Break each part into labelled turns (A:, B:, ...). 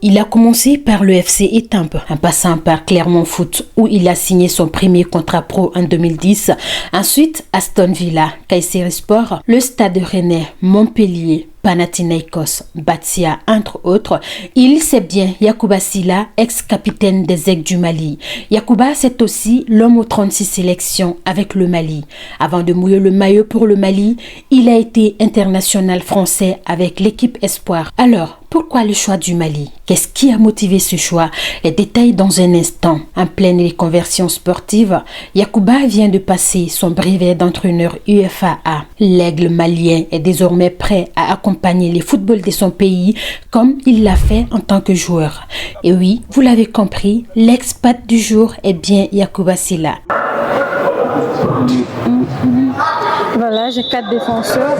A: Il a commencé par le FC Étampes, en passant par Clermont Foot où il a signé son premier contrat pro en 2010. Ensuite, Aston Villa, Kayserispor, le Stade Rennais, Montpellier, Panathinaikos, Batia, entre autres. Il sait bien Yacouba Sylla, ex-capitaine des Aigles du Mali. Yacouba, c'est aussi l'homme aux 36 sélections avec le Mali. Avant de mouiller le maillot pour le Mali, il a été international français avec l'équipe Espoir. Alors, pourquoi le choix du Mali? Qu'est-ce qui a motivé ce choix? Les détails dans un instant. En pleine reconversion sportive, Yacouba vient de passer son brevet d'entraîneur UFAA. L'aigle malien est désormais prêt à accompagner les footballs de son pays comme il l'a fait en tant que joueur. Et oui, vous l'avez compris, l'expat du jour est bien Yacouba Sylla.
B: Voilà, j'ai 4 défenseurs.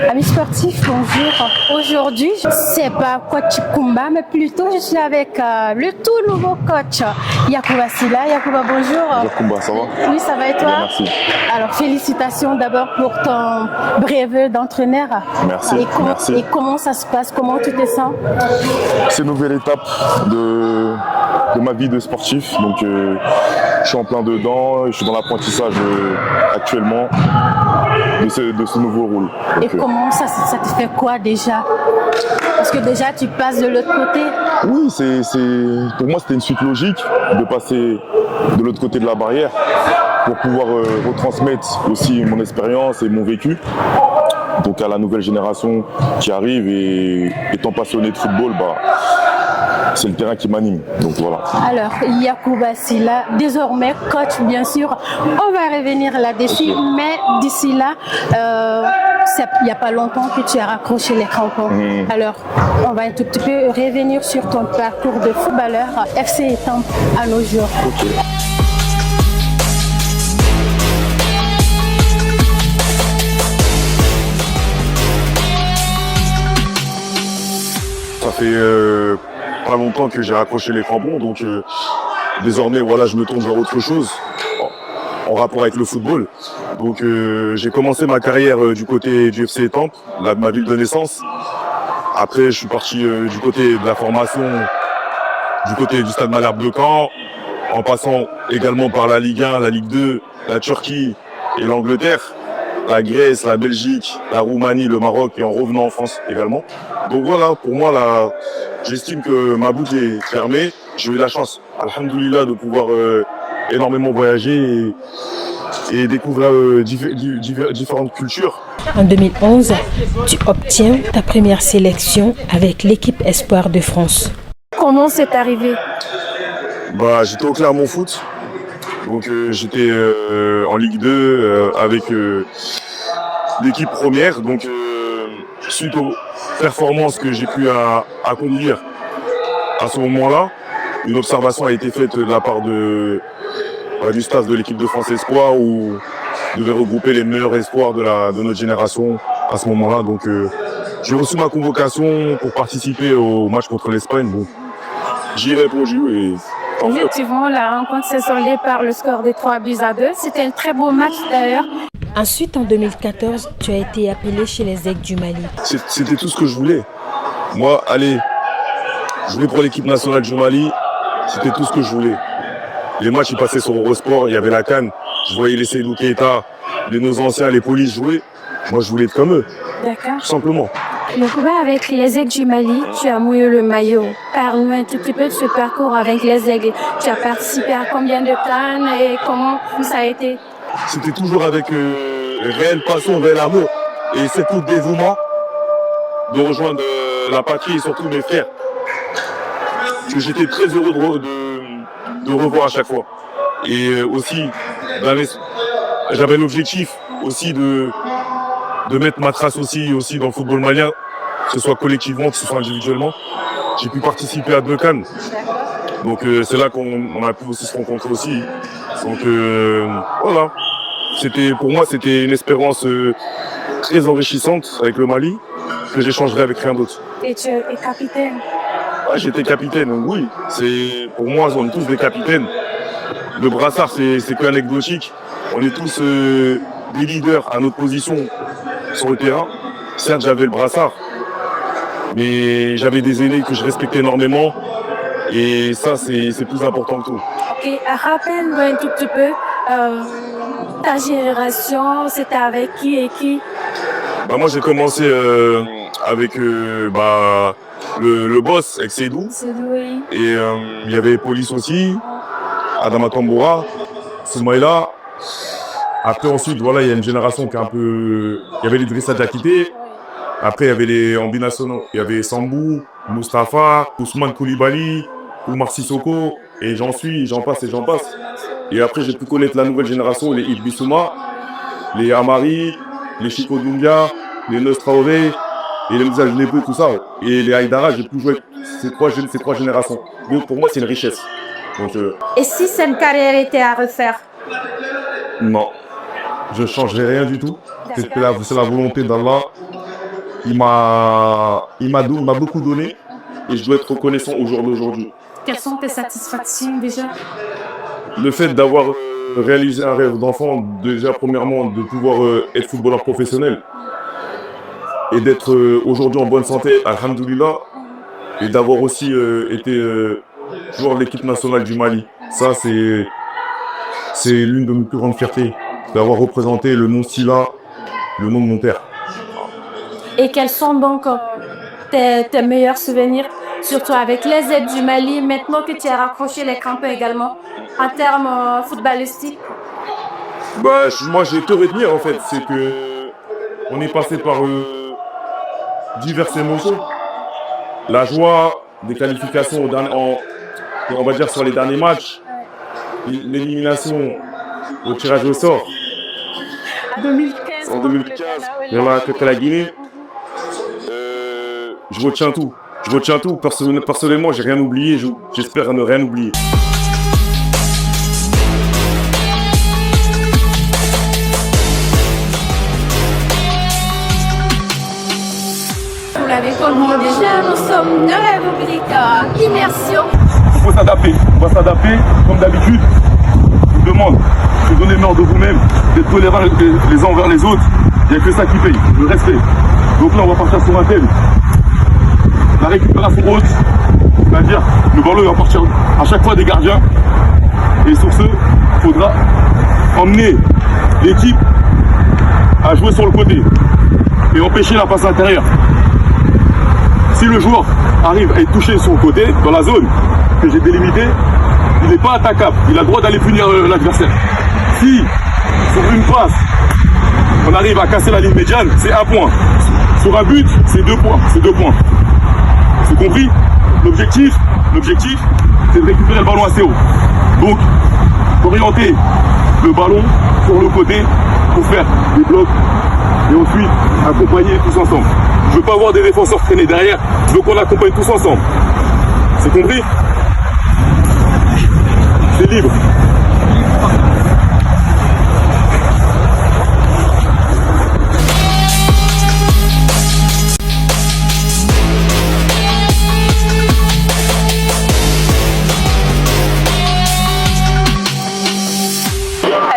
B: Amis sportifs, bonjour. Aujourd'hui, je ne sais pas coach Kumba, mais plutôt je suis avec le tout nouveau coach Yacouba Sylla. Yacouba, bonjour.
C: Bonjour Kumba, ça va?
B: Oui, ça va et toi?
C: Bien, merci.
B: Alors, félicitations d'abord pour ton brevet d'entraîneur.
C: Merci, merci.
B: Et comment ça se passe? Comment tu te sens?
C: C'est une nouvelle étape de ma vie de sportif. Donc, je suis en plein dedans. Je suis dans l'apprentissage actuellement de ce nouveau rôle. Donc,
B: et comment ça te fait quoi déjà? Parce que déjà, tu passes de l'autre côté.
C: Oui, pour moi, c'était une suite logique de passer de l'autre côté de la barrière pour pouvoir retransmettre aussi mon expérience et mon vécu. Donc à la nouvelle génération qui arrive et étant passionné de football, c'est le terrain qui m'anime. Donc voilà.
B: Alors Yacouba Sylla, désormais coach bien sûr, on va revenir là-dessus, mais d'ici là, il n'y a pas longtemps que tu as raccroché les crampons. Alors on va un tout petit peu revenir sur ton parcours de footballeur FC Étampes à nos jours.
C: Okay. Ça fait pas longtemps que j'ai raccroché les crampons, donc désormais voilà, je me tourne vers autre chose en rapport avec le football. Donc j'ai commencé ma carrière du côté du FC Étampes, ma ville de naissance. Après je suis parti du côté de la formation, du côté du Stade Malherbe de Caen, en passant également par la Ligue 1, la Ligue 2, la Turquie et l'Angleterre, la Grèce, la Belgique, la Roumanie, le Maroc et en revenant en France également. Donc voilà, pour moi, là, j'estime que ma boucle est fermée. J'ai eu la chance, alhamdoulilah, de pouvoir énormément voyager et découvrir différentes cultures.
A: En 2011, tu obtiens ta première sélection avec l'équipe Espoir de France.
B: Comment c'est arrivé?
C: J'étais au Clermont Foot. Donc j'étais en Ligue 2 avec l'équipe première. Donc suite aux performances que j'ai pu accomplir à ce moment-là, une observation a été faite de la part du staff de l'équipe de France Espoir où on devait regrouper les meilleurs espoirs de notre génération à ce moment-là. Donc j'ai reçu ma convocation pour participer au match contre l'Espagne. Bon, j'y ai répondu et
B: effectivement, la rencontre s'est soldée par le score de 3-2. C'était un très beau match d'ailleurs.
A: Ensuite, en 2014, tu as été appelé chez les Aigles du Mali.
C: C'était tout ce que je voulais. Moi, aller jouer pour l'équipe nationale du Mali, c'était tout ce que je voulais. Les matchs, ils passaient sur Eurosport, il y avait la CAN. Je voyais les Seydou Keita, nos anciens, les polices jouer. Moi, je voulais être comme eux.
B: D'accord.
C: Tout simplement.
B: Yacouba, avec les Aigles du Mali, tu as mouillé le maillot. Parle-nous un tout petit peu de ce parcours avec les Aigles. Tu as participé à combien de CAN et comment ça a été?
C: C'était toujours avec réelle passion, réel amour et surtout dévouement de rejoindre la patrie et surtout mes frères. Que j'étais très heureux de revoir à chaque fois. Et aussi, j'avais l'objectif aussi de mettre ma trace aussi dans le football malien, que ce soit collectivement, que ce soit individuellement. J'ai pu participer à 2 CAN. Donc c'est là qu'on a pu aussi se rencontrer aussi. Donc voilà. Pour moi, c'était une expérience très enrichissante avec le Mali, que j'échangerai avec rien d'autre.
B: Et tu es capitaine?
C: Ouais, j'étais capitaine, oui. Pour moi, on est tous des capitaines. Le brassard, c'est que anecdotique. On est tous des leaders à notre position sur le terrain. Certes, j'avais le brassard, Mais j'avais des aînés que je respectais énormément. Et ça, c'est plus important que tout.
D: Ok, rappelle-moi un tout petit peu ta génération, c'était avec qui et qui?
C: Bah, moi, j'ai commencé avec le boss, avec Seydou.
D: Oui.
C: Et il y avait Police aussi, Adama Tamboura, Soumaïla. Après, ensuite, voilà, il y a une génération qui est un peu... Il y avait les Drissa Diakité. Après, il y avait les ambinationaux. Il y avait Sambou, Mustapha, Ousmane Koulibaly, Oumar Sissoko. Et j'en passe et j'en passe. Et après, j'ai pu connaître la nouvelle génération, les Ibn Bissouma, les Amari, les Chico Doumbia, les Neus Traoré, et les Moussa Genebou, tout ça. Et les Haïdara, j'ai pu jouer ces trois générations. Donc pour moi, c'est une richesse. Donc,
D: Et si cette carrière était à refaire?
C: Non, je ne changerai rien du tout. C'est la volonté d'Allah. Il m'a beaucoup donné et je dois être reconnaissant au jour d'aujourd'hui.
D: Quelles sont tes satisfactions déjà?
C: Le fait d'avoir réalisé un rêve d'enfant, déjà premièrement de pouvoir être footballeur professionnel et d'être aujourd'hui en bonne santé, alhamdoulilah, et d'avoir aussi été joueur de l'équipe nationale du Mali. Ça, c'est l'une de mes plus grandes fiertés, d'avoir représenté le nom Silla, le nom de mon père.
D: Et quels sont donc tes meilleurs souvenirs, surtout avec les aides du Mali, maintenant que tu as raccroché les crampons également, en termes footballistiques?
C: Bah, moi, j'ai que retenir en fait, c'est que on est passé par diverses émotions. La joie des qualifications on va dire sur les derniers matchs, l'élimination au tirage au sort.
B: 2015.
C: En 2015, il y en a contre la Guinée. Je retiens tout. Personnellement, j'ai rien oublié. J'espère ne rien oublier.
D: Vous l'avez compris déjà, nous sommes de République Immersion.
C: On va s'adapter comme d'habitude. Je vous demande de donner l'ordre de vous-même, d'être tolérants les uns envers les autres. Il n'y a que ça qui paye, le respect. Donc là, on va partir sur un thème. La récupération haute, c'est-à-dire le ballon va partir à chaque fois des gardiens. Et sur ce, il faudra emmener l'équipe à jouer sur le côté et empêcher la passe intérieure. Si le joueur arrive à être touché sur le côté, dans la zone que j'ai délimitée, il n'est pas attaquable. Il a le droit d'aller punir l'adversaire. Si, sur une passe, on arrive à casser la ligne médiane, c'est 1 point. Sur un but, c'est 2 points. C'est 2 points. C'est compris? L'objectif, c'est de récupérer le ballon assez haut. Donc, orienter le ballon sur le côté pour faire des blocs et ensuite accompagner tous ensemble. Je ne veux pas avoir des défenseurs traînés derrière, je veux qu'on accompagne tous ensemble. C'est compris? C'est libre.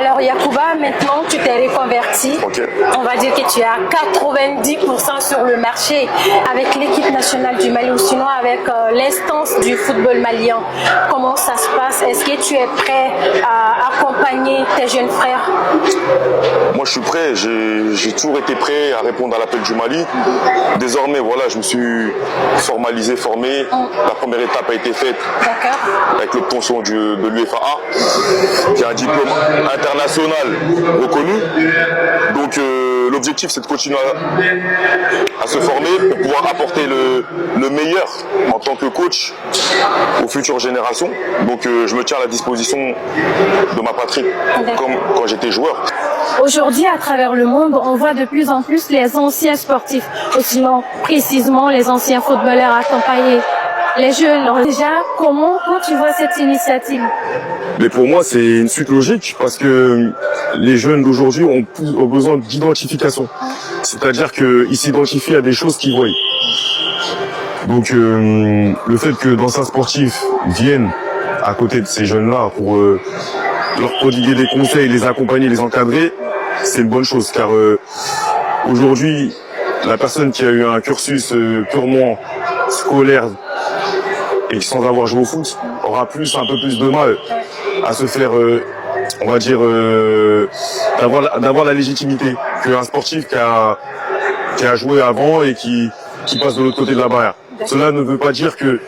B: Alors Yacouba, maintenant tu t'es reconverti.
C: Okay.
B: On va dire que tu es à 90% sur le marché avec l'équipe nationale du Mali ou sinon avec l'instance du football malien. Comment ça se passe? Est-ce que tu es prêt à accompagner tes jeunes frères?
C: Moi, je suis prêt. J'ai toujours été prêt à répondre à l'appel du Mali. Désormais, voilà, je me suis formalisé, formé. La première étape a été faite avec l'obtention de l'UEFAA, qui a un diplôme international reconnu. Donc, l'objectif, c'est de continuer à se former pour pouvoir apporter le meilleur en tant que coach aux futures générations. Donc, je me tiens à la disposition de ma patrie, comme quand j'étais joueur.
D: Aujourd'hui, à travers le monde, on voit de plus en plus les anciens sportifs, ou sinon précisément les anciens footballeurs accompagner les jeunes. Alors déjà, comment tu vois cette initiative?
C: Mais pour moi, c'est une suite logique parce que les jeunes d'aujourd'hui ont besoin d'identification. C'est-à-dire qu'ils s'identifient à des choses qu'ils voient. Donc, le fait que dans un sportif vienne à côté de ces jeunes-là pour leur prodiguer des conseils, les accompagner, les encadrer, c'est une bonne chose car aujourd'hui, la personne qui a eu un cursus purement scolaire et qui sans avoir joué au foot aura un peu plus de mal à se faire, on va dire, d'avoir la légitimité qu'un sportif qui a joué avant et qui passe de l'autre côté de la barrière. Cela ne veut pas dire que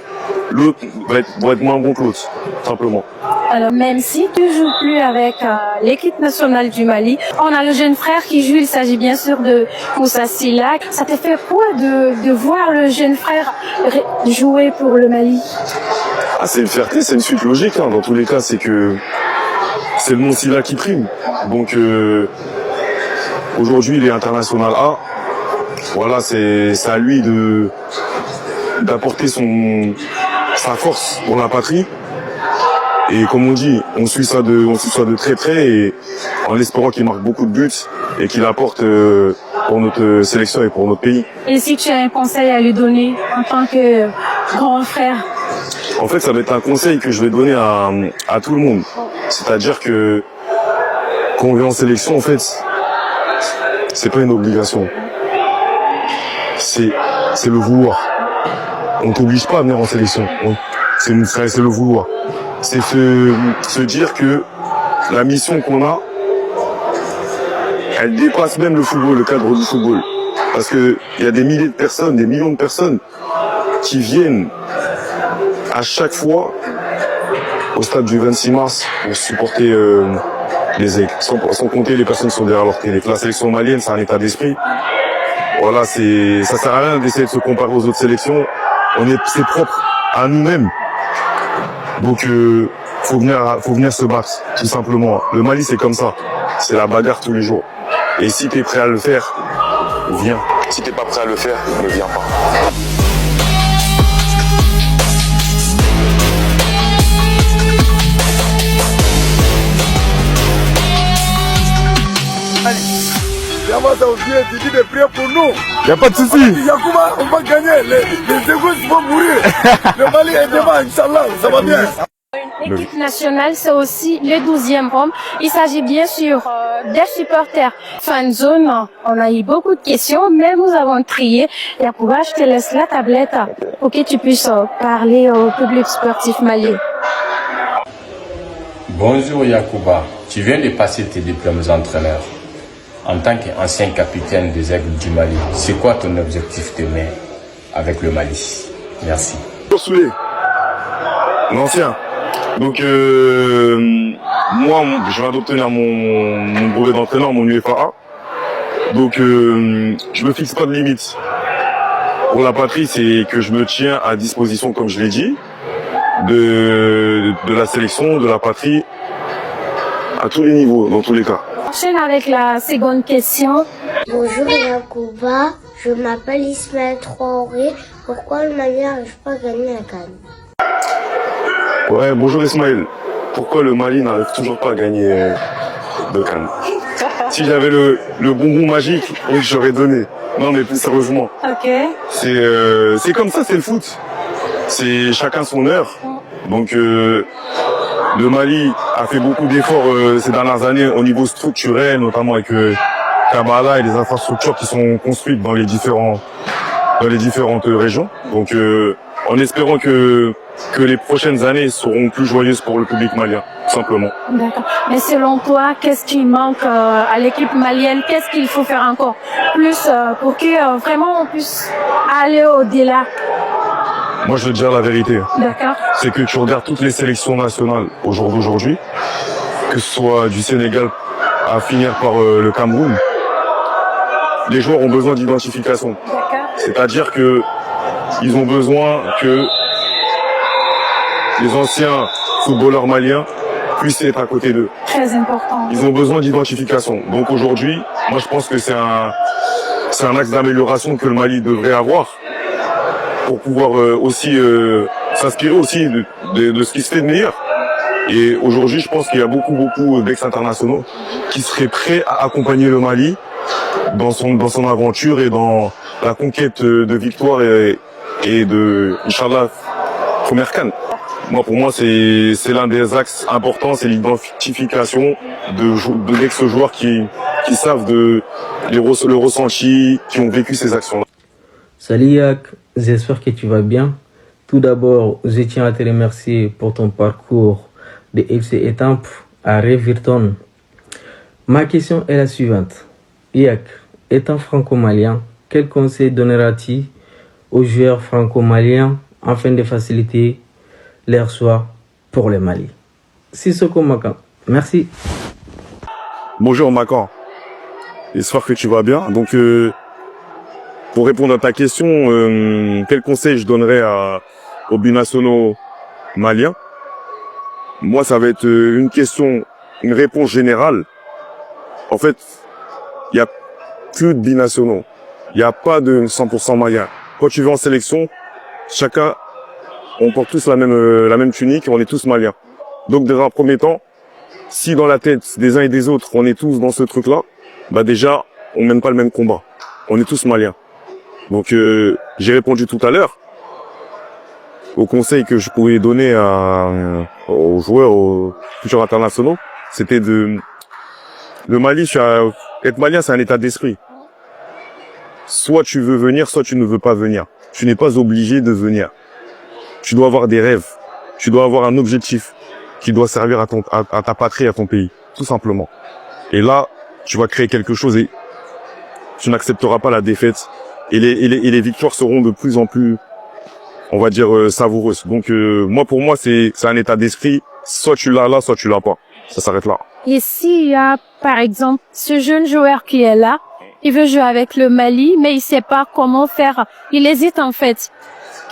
C: l'autre va être moins bon que l'autre, simplement.
D: Alors, même si tu joues plus avec l'équipe nationale du Mali, on a le jeune frère qui joue, il s'agit bien sûr de Moussa Sylla. Ça te fait quoi de voir le jeune frère jouer pour le Mali?
C: Ah, c'est une fierté, c'est une suite logique, hein. Dans tous les cas, c'est que c'est le nom Sylla qui prime. Donc, aujourd'hui, il est international A. Voilà, c'est à lui d'apporter sa force pour la patrie. Et comme on dit, on suit ça de très près et en espérant qu'il marque beaucoup de buts et qu'il apporte pour notre sélection et pour notre pays.
D: Et si tu as un conseil à lui donner en tant que grand frère?
C: En fait, ça va être un conseil que je vais donner à tout le monde. C'est-à-dire que quand on vient en sélection, en fait, c'est pas une obligation. C'est le vouloir. On t'oblige pas à venir en sélection. C'est le vouloir. C'est se dire que la mission qu'on a, elle dépasse même le football, le cadre du football. Parce que il y a des milliers de personnes, des millions de personnes qui viennent à chaque fois au stade du 26 mars pour supporter les aigles. Sans compter les personnes qui sont derrière leur télé. La sélection malienne, c'est un état d'esprit. Voilà, ça sert à rien d'essayer de se comparer aux autres sélections. C'est propre à nous-mêmes. Donc, faut venir se battre, tout simplement. Le Mali, c'est comme ça. C'est la bagarre tous les jours. Et si t'es prêt à le faire, viens. Si t'es pas prêt à le faire, ne viens pas.
E: Tu dis des prières pour nous.
F: Il n'y a pas de souci.
E: Yacouba, on va gagner. Les égoïstes vont mourir. Le Mali est devant, Inch'Allah, ça va bien.
D: L'équipe nationale, c'est aussi le 12e homme. Il s'agit bien sûr des supporters fan zone. On a eu beaucoup de questions, mais nous avons trié. Yacouba, je te laisse la tablette pour que tu puisses parler au public sportif malien.
G: Bonjour Yacouba, tu viens de passer tes diplômes d'entraîneur. En tant qu'ancien capitaine des Aigles du Mali, c'est quoi ton objectif demain avec le Mali? Merci.
C: L'ancien. Donc, moi, je viens d'obtenir mon brevet d'entraîneur, mon UFAA. Donc, je me fixe pas de limite. Pour la patrie, c'est que je me tiens à disposition, comme je l'ai dit, de la sélection, de la patrie, à tous les niveaux, dans tous les cas.
D: Enchaîne avec la seconde question.
H: Bonjour Yacouba, je m'appelle Ismaël Traoré. Pourquoi le Mali n'arrive pas à gagner la CAN?
C: Ouais, bonjour Ismaël. Pourquoi le Mali n'arrive toujours pas à gagner de CAN? Si j'avais le bonbon magique, oui, j'aurais donné. Non, mais plus sérieusement.
D: Ok.
C: C'est comme ça, c'est le foot. C'est chacun son heure. Donc, le Mali a fait beaucoup d'efforts ces dernières années au niveau structurel, notamment avec Kabbalah et les infrastructures qui sont construites dans les différentes régions. Donc, en espérant que les prochaines années seront plus joyeuses pour le public malien, tout simplement.
D: D'accord. Mais selon toi, qu'est-ce qui manque à l'équipe malienne? Qu'est-ce qu'il faut faire encore plus pour que vraiment on puisse aller au-delà?
C: Moi, je veux te dire la vérité.
D: D'accord.
C: C'est que tu regardes toutes les sélections nationales au jour d'aujourd'hui, que ce soit du Sénégal à finir par le Cameroun, les joueurs ont besoin d'identification.
D: D'accord.
C: C'est-à-dire que ils ont besoin que les anciens footballeurs maliens puissent être à côté d'eux.
D: Très important.
C: Ils ont besoin d'identification. Donc aujourd'hui, moi je pense que c'est un axe d'amélioration que le Mali devrait avoir pour pouvoir aussi s'inspirer aussi de ce qui se fait de meilleur. Et aujourd'hui, je pense qu'il y a beaucoup d'ex-internationaux qui seraient prêts à accompagner le Mali dans son aventure et dans la conquête de victoire et de, Inch'Allah, première CAN. Moi, pour moi, c'est l'un des axes importants, c'est l'identification de l'ex-joueur qui qui savent le ressenti, qui ont vécu ces actions-là.
F: Salut Yak, j'espère que tu vas bien. Tout d'abord, je tiens à te remercier pour ton parcours de FC Étampes à Révirton. Ma question est la suivante. Yak, étant franco-malien, quel conseil donneras-tu aux joueurs franco-maliens afin de faciliter leur choix pour le Mali? Sissoko Makan, merci.
C: Bonjour Makan, j'espère que tu vas bien. Donc, pour répondre à ta question, quel conseil je donnerais aux binationaux maliens? Moi, ça va être une réponse générale. En fait, il y a que de binationaux. Il n'y a pas de 100% maliens. Quand tu vas en sélection, chacun, on porte tous la même tunique, on est tous maliens. Donc, dans un premier temps, si dans la tête des uns et des autres, on est tous dans ce truc-là, bah déjà, on mène pas le même combat. On est tous maliens. Donc, j'ai répondu tout à l'heure au conseil que je pouvais donner aux joueurs, aux futurs internationaux, c'était le Mali, être malien, c'est un état d'esprit. Soit tu veux venir, soit tu ne veux pas venir. Tu n'es pas obligé de venir. Tu dois avoir des rêves. Tu dois avoir un objectif qui doit servir à ta patrie, à ton pays, tout simplement. Et là, tu vas créer quelque chose et tu n'accepteras pas la défaite. Et les victoires seront de plus en plus, on va dire, savoureuses. Donc, pour moi, c'est un état d'esprit. Soit tu l'as là, soit tu l'as pas. Ça s'arrête là.
D: Et s'il y a, par exemple, ce jeune joueur qui est là, il veut jouer avec le Mali, mais il sait pas comment faire. Il hésite, en fait.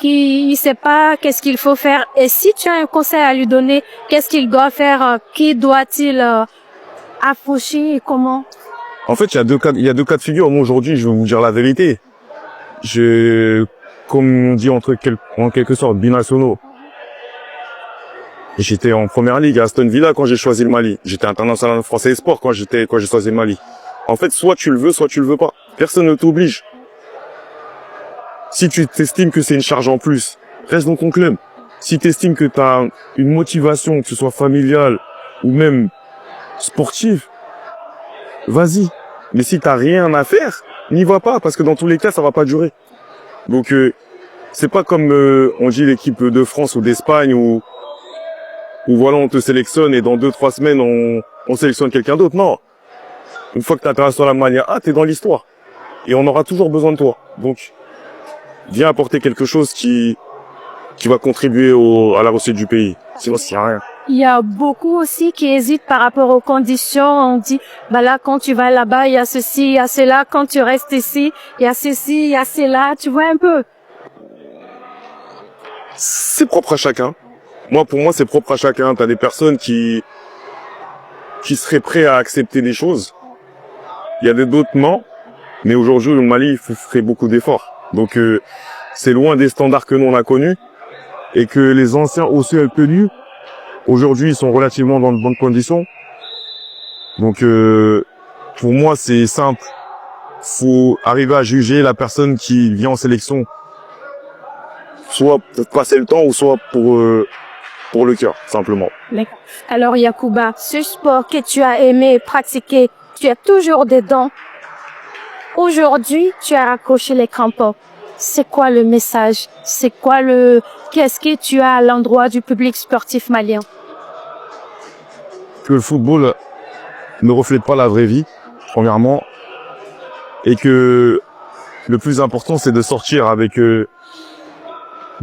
D: Il sait pas qu'est-ce qu'il faut faire. Et si tu as un conseil à lui donner, qu'est-ce qu'il doit faire? Qui doit-il approcher et comment?
C: En fait, il y a deux cas de figure. Moi, aujourd'hui, je vais vous dire la vérité. Comme on dit en quelque sorte, binationaux. J'étais en première ligue à Aston Villa quand j'ai choisi le Mali. J'étais international français sport quand j'ai choisi le Mali. En fait, soit tu le veux, soit tu le veux pas. Personne ne t'oblige. Si tu t'estimes que c'est une charge en plus, reste dans ton club. Si tu estimes que tu as une motivation, que ce soit familiale ou même sportive, vas-y. Mais si t'as rien à faire, n'y va pas, parce que dans tous les cas, ça va pas durer. Donc, c'est pas comme on dit l'équipe de France ou d'Espagne où voilà, on te sélectionne et dans 2-3 semaines, on sélectionne quelqu'un d'autre. Non. Une fois que tu atterris sur la Mania A, t'es dans l'histoire. Et on aura toujours besoin de toi. Donc, viens apporter quelque chose qui va contribuer à la réussite du pays. Sinon, il n'y a rien.
D: Il y a beaucoup aussi qui hésitent par rapport aux conditions. On dit, bah là, quand tu vas là-bas, il y a ceci, il y a cela. Quand tu restes ici, il y a ceci, il y a cela. Tu vois un peu.
C: C'est propre à chacun. Pour moi, c'est propre à chacun. T'as des personnes qui seraient prêts à accepter des choses. Il y a d'autres non. Mais aujourd'hui, le Mali ferait beaucoup d'efforts. Donc, c'est loin des standards que nous, on a connus. Et que les anciens aussi ont tenu. Aujourd'hui, ils sont relativement dans de bonnes conditions. Donc, pour moi, c'est simple. Faut arriver à juger la personne qui vient en sélection. Soit pour passer le temps, ou soit pour le cœur, simplement.
D: Alors, Yacouba, ce sport que tu as aimé pratiquer, tu as toujours dedans. Aujourd'hui, tu as raccroché les crampons. C'est quoi le message? Qu'est-ce que tu as à l'endroit du public sportif malien?
C: Que le football ne reflète pas la vraie vie, premièrement. Et que le plus important, c'est de sortir de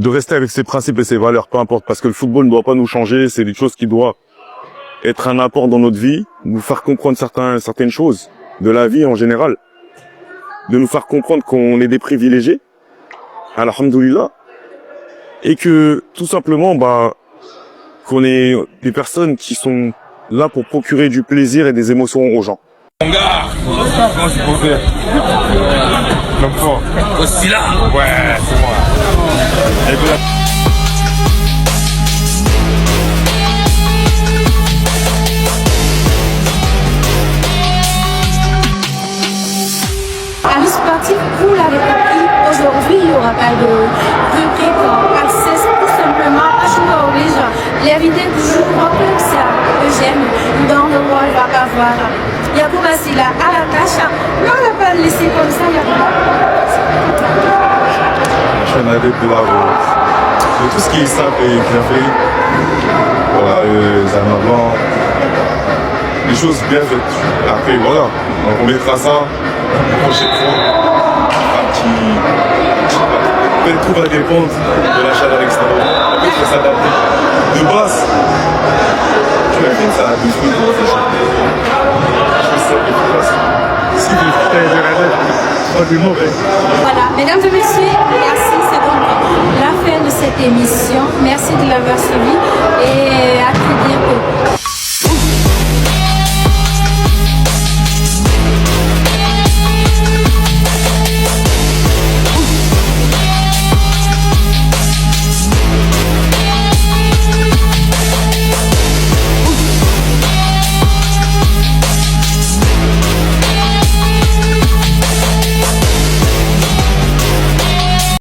C: rester avec ses principes et ses valeurs, peu importe. Parce que le football ne doit pas nous changer, c'est des choses qui doivent être un apport dans notre vie, nous faire comprendre certaines choses de la vie en général. De nous faire comprendre qu'on est des privilégiés. Alhamdoulilah. Et que, tout simplement, qu'on est des personnes qui sont là pour procurer du plaisir et des émotions aux gens.
E: Mon gars, comment je peux faire? L'homme fort. Aussi là? Ouais, c'est moi.
D: Amis sportifs, vous l'avez compris, aujourd'hui, il n'y aura pas de rubrique accès, tout simplement à jouer au les vidéos du jour, comme ça, que j'aime, dans le mois, il va pas voir Yacouba Silla à la tâche. Mais on ne va pas le laisser comme ça, Yacouba.
C: Je suis un adepte de tout ce qui est simple et bien fait. Voilà, les amendements, les choses bien faites. Après, voilà, donc on mettra ça la prochaine fois. Tout va dépendre de la chaleur extérieure. Après, il faut s'adapter. De base, tu vas faire ça de fruits. Je fais ça efficace. Si tu fais de la tête, pas du mauvais.
D: Voilà, mesdames et messieurs, merci. C'est donc la fin de cette émission. Merci de l'avoir suivi et à très bientôt.